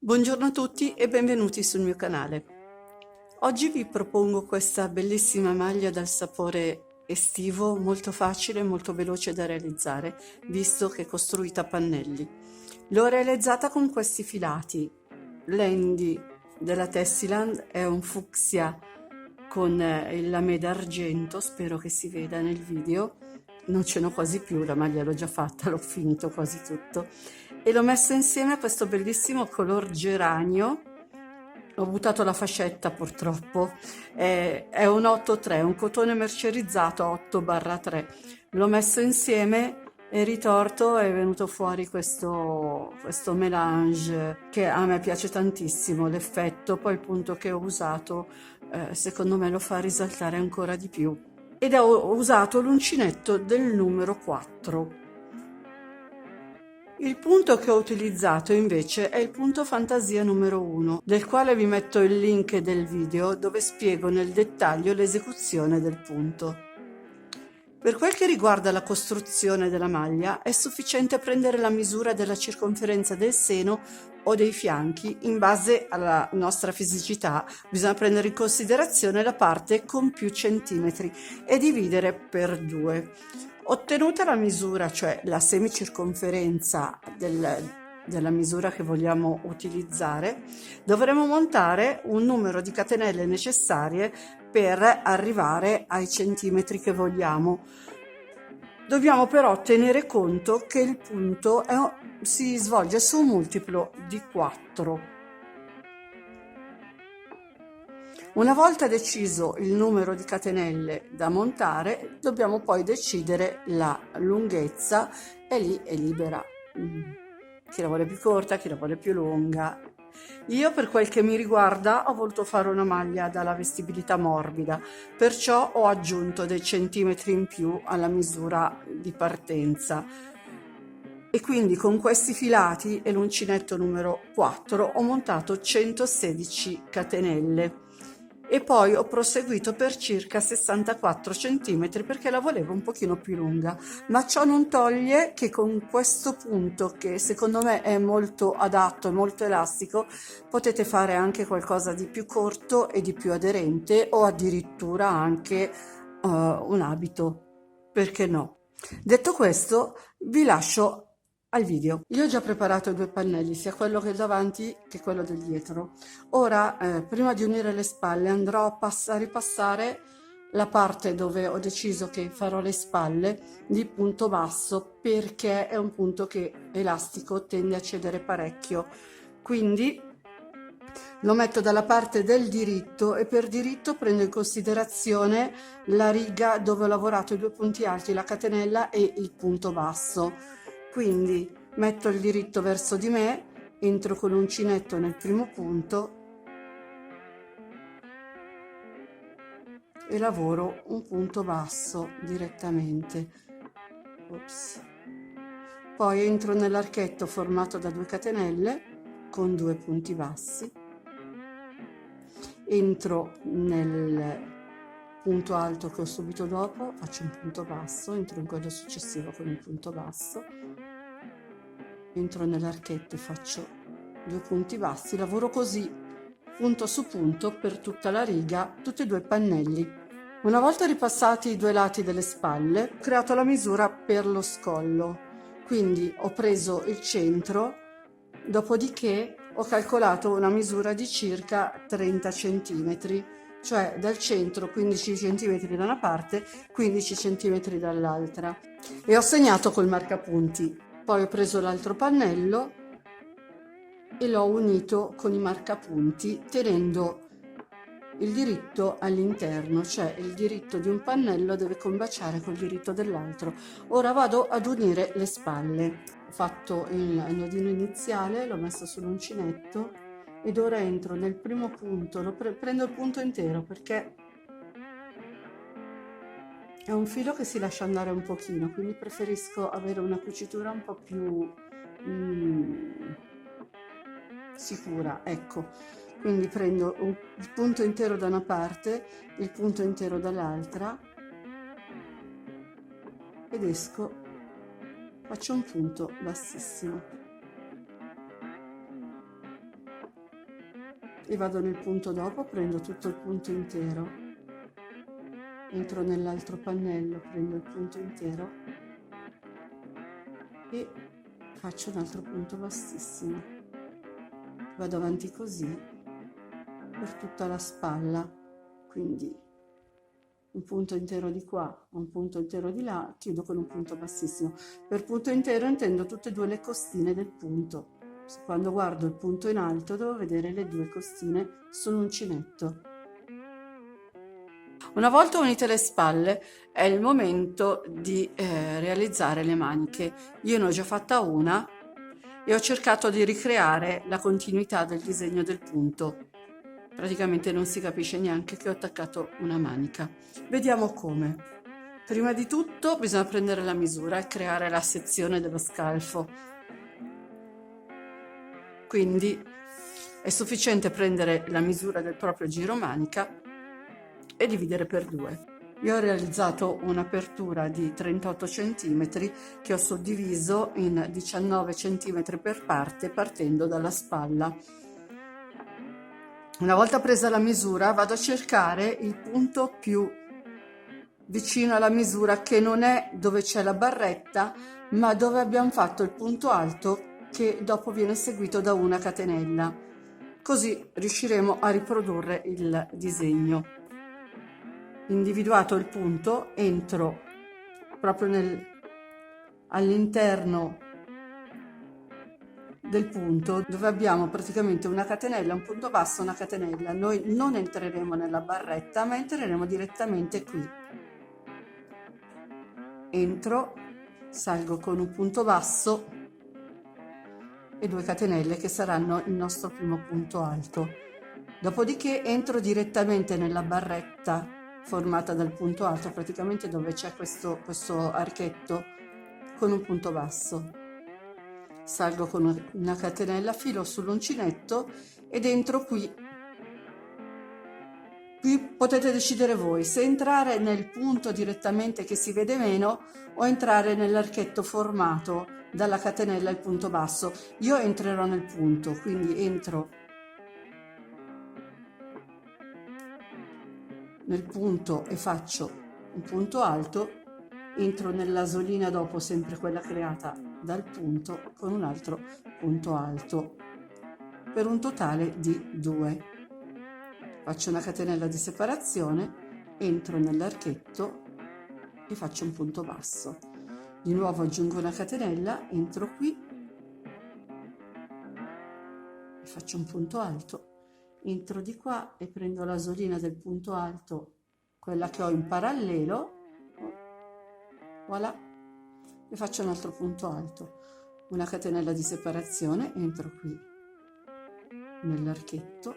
Buongiorno a tutti e benvenuti sul mio canale. Oggi vi propongo questa bellissima maglia dal sapore estivo, molto facile e molto veloce da realizzare, visto che è costruita a pannelli. L'ho realizzata con questi filati. L'Handy della Tessiland è un fucsia con il lamé d'argento, spero che si veda nel video. Non ce n'ho quasi più, la maglia l'ho già fatta, l'ho finito quasi tutto. E l'ho messo insieme a questo bellissimo color geranio. Ho buttato la fascetta purtroppo, è un 8-3, un cotone mercerizzato 8/3. L'ho messo insieme e ritorto è venuto fuori questo mélange che a me piace tantissimo, l'effetto, poi il punto che ho usato secondo me lo fa risaltare ancora di più. Ed ho usato l'uncinetto del numero 4. Il punto che ho utilizzato invece è il punto fantasia numero 1, del quale vi metto il link del video dove spiego nel dettaglio l'esecuzione del punto. Per quel che riguarda la costruzione della maglia, è sufficiente prendere la misura della circonferenza del seno o dei fianchi. In base alla nostra fisicità bisogna prendere in considerazione la parte con più centimetri e dividere per 2. Ottenuta la misura, cioè la semicirconferenza della misura che vogliamo utilizzare, dovremo montare un numero di catenelle necessarie per arrivare ai centimetri che vogliamo. Dobbiamo però tenere conto che il punto si svolge su un multiplo di 4. Una volta deciso il numero di catenelle da montare, dobbiamo poi decidere la lunghezza e lì è libera. Chi la vuole più corta, chi la vuole più lunga. Io, per quel che mi riguarda, ho voluto fare una maglia dalla vestibilità morbida, perciò ho aggiunto dei centimetri in più alla misura di partenza. E quindi con questi filati e l'uncinetto numero 4 ho montato 116 catenelle. E poi ho proseguito per circa 64 centimetri perché la volevo un pochino più lunga, ma ciò non toglie che con questo punto, che secondo me è molto adatto e molto elastico, potete fare anche qualcosa di più corto e di più aderente, o addirittura anche un abito, perché no? Detto questo, vi lascio al video. Io ho già preparato i due pannelli, sia quello che è davanti che quello del dietro. Ora, prima di unire le spalle, andrò a ripassare la parte dove ho deciso che farò le spalle di punto basso, perché è un punto che elastico tende a cedere parecchio. Quindi lo metto dalla parte del diritto e per diritto prendo in considerazione la riga dove ho lavorato i due punti alti, la catenella e il punto basso. Quindi metto il diritto verso di me, entro con l'uncinetto nel primo punto e lavoro un punto basso direttamente. Ops. Poi entro nell'archetto formato da 2 catenelle con 2 punti bassi, entro nel punto alto che ho subito dopo, faccio un punto basso, entro in quello successivo con un punto basso, entro nell'archetto e faccio 2 punti bassi, lavoro così punto su punto per tutta la riga, tutti e 2 i pannelli. Una volta ripassati i 2 lati delle spalle, ho creato la misura per lo scollo, quindi ho preso il centro, dopodiché ho calcolato una misura di circa 30 centimetri, cioè dal centro 15 centimetri da una parte, 15 centimetri dall'altra, e ho segnato col marcapunti. Poi ho preso l'altro pannello e l'ho unito con i marcapunti tenendo il diritto all'interno, cioè il diritto di un pannello deve combaciare col diritto dell'altro. Ora vado ad unire le spalle. Ho fatto il nodino iniziale, l'ho messo sull'uncinetto ed ora entro nel primo punto, prendo il punto intero perché è un filo che si lascia andare un pochino, quindi preferisco avere una cucitura un po' più sicura, ecco. Quindi prendo il punto intero da una parte, il punto intero dall'altra ed esco, faccio un punto bassissimo. e vado nel punto dopo, prendo tutto il punto intero, entro nell'altro pannello, prendo il punto intero e faccio un altro punto bassissimo. Vado avanti così per tutta la spalla, quindi un punto intero di qua, un punto intero di là, chiudo con un punto bassissimo. Per punto intero intendo tutte e due le costine del punto. Quando guardo il punto in alto devo vedere le due costine sull'uncinetto. Una volta unite le spalle è il momento di realizzare le maniche. Io ne ho già fatta una e ho cercato di ricreare la continuità del disegno del punto. Praticamente non si capisce neanche che ho attaccato una manica. Vediamo come. Prima di tutto bisogna prendere la misura e creare la sezione dello scalfo. Quindi è sufficiente prendere la misura del proprio giro manica e dividere per 2. Io ho realizzato un'apertura di 38 cm che ho suddiviso in 19 cm per parte partendo dalla spalla. Una volta presa la misura vado a cercare il punto più vicino alla misura, che non è dove c'è la barretta ma dove abbiamo fatto il punto alto, che dopo viene seguito da una catenella. Così riusciremo a riprodurre il disegno. Individuato il punto, entro proprio all'interno del punto, dove abbiamo praticamente una catenella, un punto basso, una catenella. Noi non entreremo nella barretta ma entreremo direttamente qui. Entro, salgo con un punto basso e 2 catenelle che saranno il nostro primo punto alto. Dopodiché entro direttamente nella barretta formata dal punto alto, praticamente dove c'è questo archetto, con un punto basso. Salgo con una catenella, filo sull'uncinetto ed entro qui. Qui potete decidere voi se entrare nel punto direttamente che si vede meno o entrare nell'archetto formato dalla catenella al punto basso. Io entrerò nel punto, quindi entro nel punto e faccio un punto alto, entro nell'asolina dopo, sempre quella creata dal punto, con un altro punto alto, per un totale di 2. Faccio una catenella di separazione, entro nell'archetto e faccio un punto basso. Di nuovo aggiungo una catenella, entro qui e faccio un punto alto. Entro di qua e prendo l'asolina del punto alto, quella che ho in parallelo, voilà, e faccio un altro punto alto, una catenella di separazione, entro qui nell'archetto,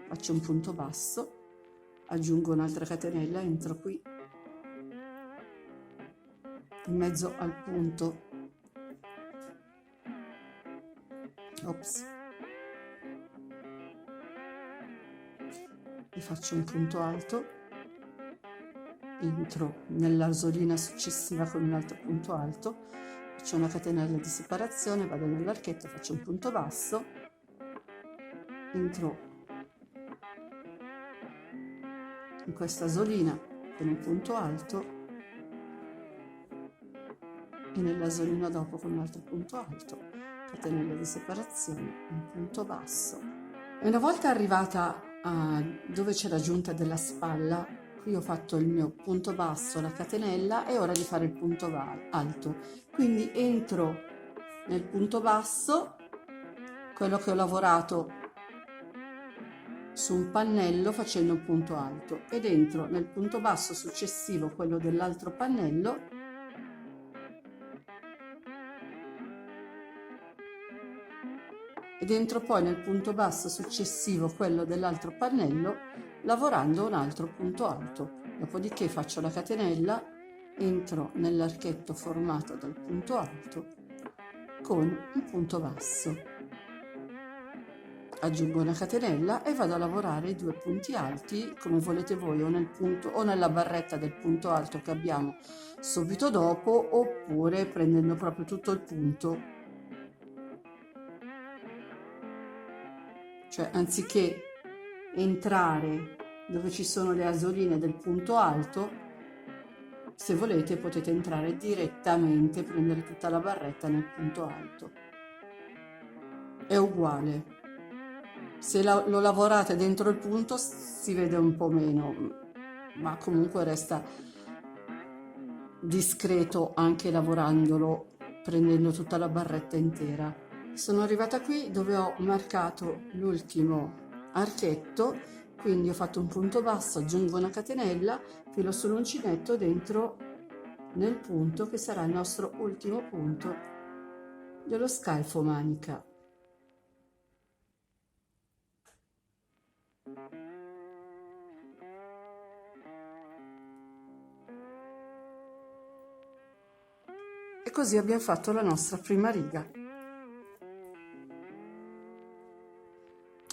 faccio un punto basso, aggiungo un'altra catenella, entro qui in mezzo al punto, ops, e faccio un punto alto, entro nell'asolina successiva con un altro punto alto, faccio una catenella di separazione, vado nell'archetto, faccio un punto basso, entro in questa asolina con un punto alto e nell'asolina dopo con un altro punto alto, catenella di separazione, un punto basso. E una volta arrivata a dove c'è la giunta della spalla, qui ho fatto il mio punto basso, la catenella, è ora di fare il punto alto. Quindi entro nel punto basso, quello che ho lavorato su un pannello facendo un punto alto, ed entro nel punto basso successivo, quello dell'altro pannello, ed entro poi nel punto basso successivo, quello dell'altro pannello, lavorando un altro punto alto. Dopodiché faccio la catenella, entro nell'archetto formato dal punto alto con un punto basso, aggiungo una catenella e vado a lavorare i 2 punti alti come volete voi, o nel punto o nella barretta del punto alto che abbiamo subito dopo, oppure prendendo proprio tutto il punto. Cioè, anziché entrare dove ci sono le asoline del punto alto. Se volete potete entrare direttamente, prendere tutta la barretta nel punto alto. È uguale. Se lo lavorate dentro il punto si vede un po' meno, ma comunque resta discreto anche lavorandolo, prendendo tutta la barretta intera. Sono arrivata qui dove ho marcato l'ultimo archetto, quindi ho fatto un punto basso, aggiungo una catenella, filo sull'uncinetto dentro nel punto che sarà il nostro ultimo punto dello scalfo manica. E così abbiamo fatto la nostra prima riga.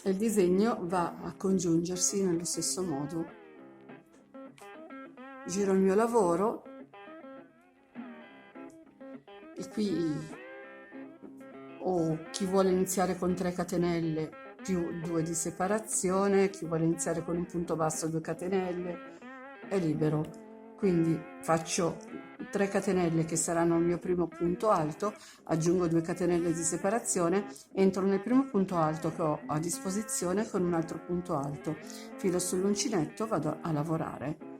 E il disegno va a congiungersi nello stesso modo. Giro il mio lavoro e qui chi vuole iniziare con 3 catenelle più 2 di separazione, chi vuole iniziare con un punto basso 2 catenelle, è libero. Quindi faccio 3 catenelle che saranno il mio primo punto alto, aggiungo 2 catenelle di separazione, entro nel primo punto alto che ho a disposizione con un altro punto alto, filo sull'uncinetto, vado a lavorare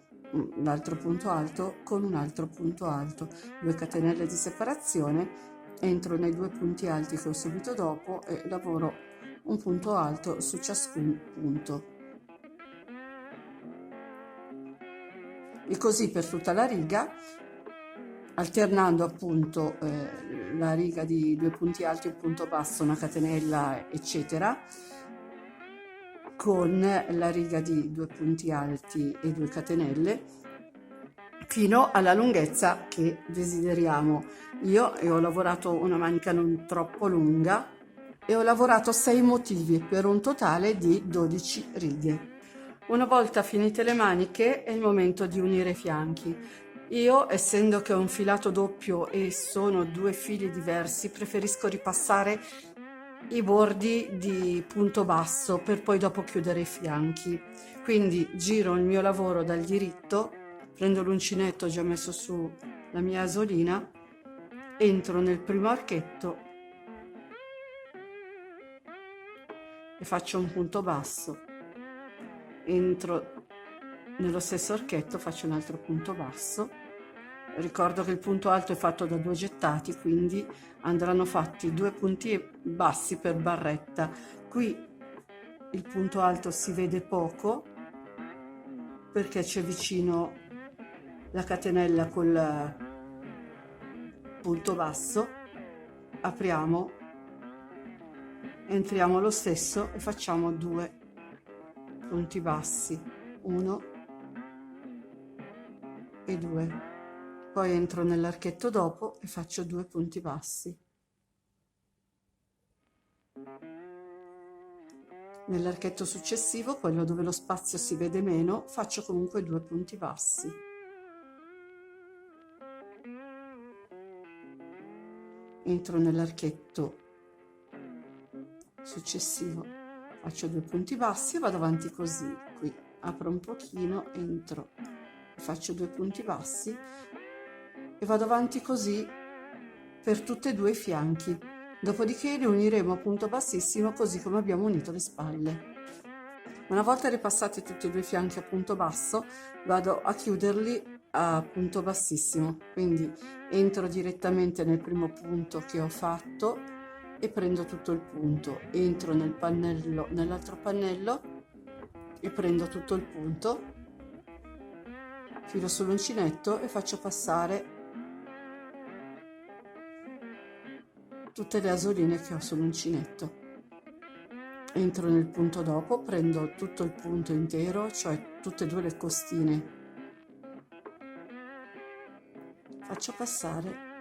l'altro punto alto con un altro punto alto, 2 catenelle di separazione, entro nei 2 punti alti che ho subito dopo e lavoro un punto alto su ciascun punto. E così per tutta la riga, alternando appunto la riga di 2 punti alti, un punto basso, una catenella, eccetera, con la riga di 2 punti alti e 2 catenelle fino alla lunghezza che desideriamo. Io ho lavorato una manica non troppo lunga e ho lavorato 6 motivi per un totale di 12 righe. Una volta finite le maniche è il momento di unire i fianchi. Io, essendo che ho un filato doppio e sono 2 fili diversi, preferisco ripassare i bordi di punto basso per poi dopo chiudere i fianchi. Quindi giro il mio lavoro dal diritto, prendo l'uncinetto già messo su la mia asolina, entro nel primo archetto e faccio un punto basso, entro nello stesso archetto, faccio un altro punto basso. Ricordo che il punto alto è fatto da 2 gettati, quindi andranno fatti 2 punti bassi per barretta. Qui il punto alto si vede poco perché c'è vicino la catenella col punto basso. Apriamo, entriamo lo stesso e facciamo 2 punti bassi, 1 e 2. Poi entro nell'archetto dopo e faccio 2 punti bassi. Nell'archetto successivo, quello dove lo spazio si vede meno, faccio comunque 2 punti bassi. Entro nell'archetto successivo, faccio 2 punti bassi e vado avanti così. Qui apro un pochino, entro, faccio 2 punti bassi e vado avanti così per tutti e 2 i fianchi. Dopodiché li uniremo a punto bassissimo così come abbiamo unito le spalle. Una volta ripassati tutti e 2 i fianchi a punto basso, vado a chiuderli a punto bassissimo, quindi entro direttamente nel primo punto che ho fatto e prendo tutto il punto, entro nel pannello, nell'altro pannello e prendo tutto il punto, filo sull'uncinetto e faccio passare tutte le asoline che ho sull'uncinetto. Entro nel punto dopo, prendo tutto il punto intero, cioè tutte e 2 le costine, faccio passare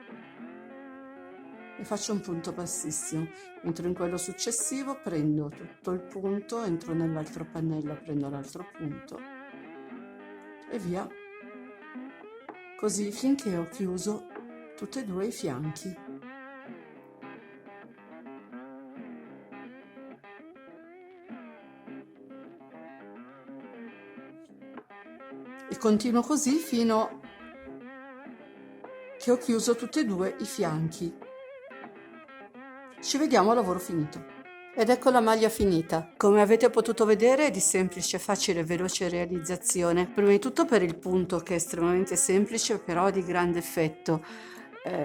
e faccio un punto bassissimo. Entro in quello successivo, prendo tutto il punto, entro nell'altro pannello, prendo l'altro punto e via, così finché ho chiuso tutti e 2 i fianchi. continuo così fino che ho chiuso tutti e due i fianchi. Ci vediamo a lavoro finito. Ed ecco la maglia finita. Come avete potuto vedere è di semplice, facile e veloce realizzazione. Prima di tutto per il punto che è estremamente semplice però di grande effetto.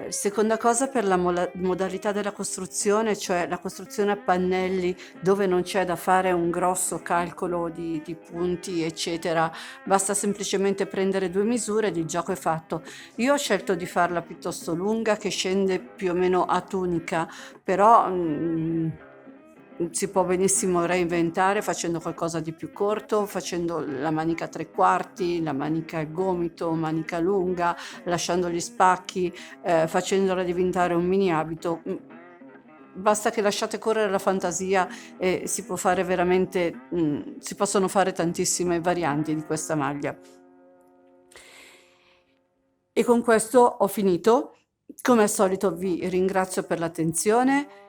Seconda cosa per la modalità della costruzione, cioè la costruzione a pannelli dove non c'è da fare un grosso calcolo di punti eccetera, basta semplicemente prendere due misure ed il gioco è fatto. Io ho scelto di farla piuttosto lunga che scende più o meno a tunica, però si può benissimo reinventare facendo qualcosa di più corto, facendo la manica a tre quarti, la manica al gomito, manica lunga, lasciando gli spacchi, facendola diventare un mini abito. Basta che lasciate correre la fantasia e si può fare veramente, si possono fare tantissime varianti di questa maglia. E con questo ho finito. Come al solito vi ringrazio per l'attenzione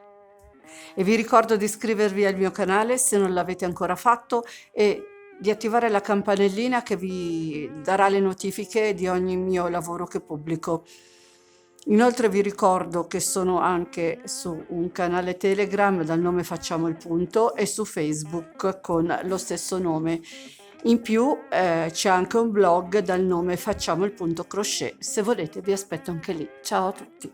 e vi ricordo di iscrivervi al mio canale se non l'avete ancora fatto e di attivare la campanellina che vi darà le notifiche di ogni mio lavoro che pubblico. Inoltre vi ricordo che sono anche su un canale Telegram dal nome Facciamo il Punto e su Facebook con lo stesso nome. In più c'è anche un blog dal nome Facciamo il Punto Crochet. Se volete vi aspetto anche lì. Ciao a tutti!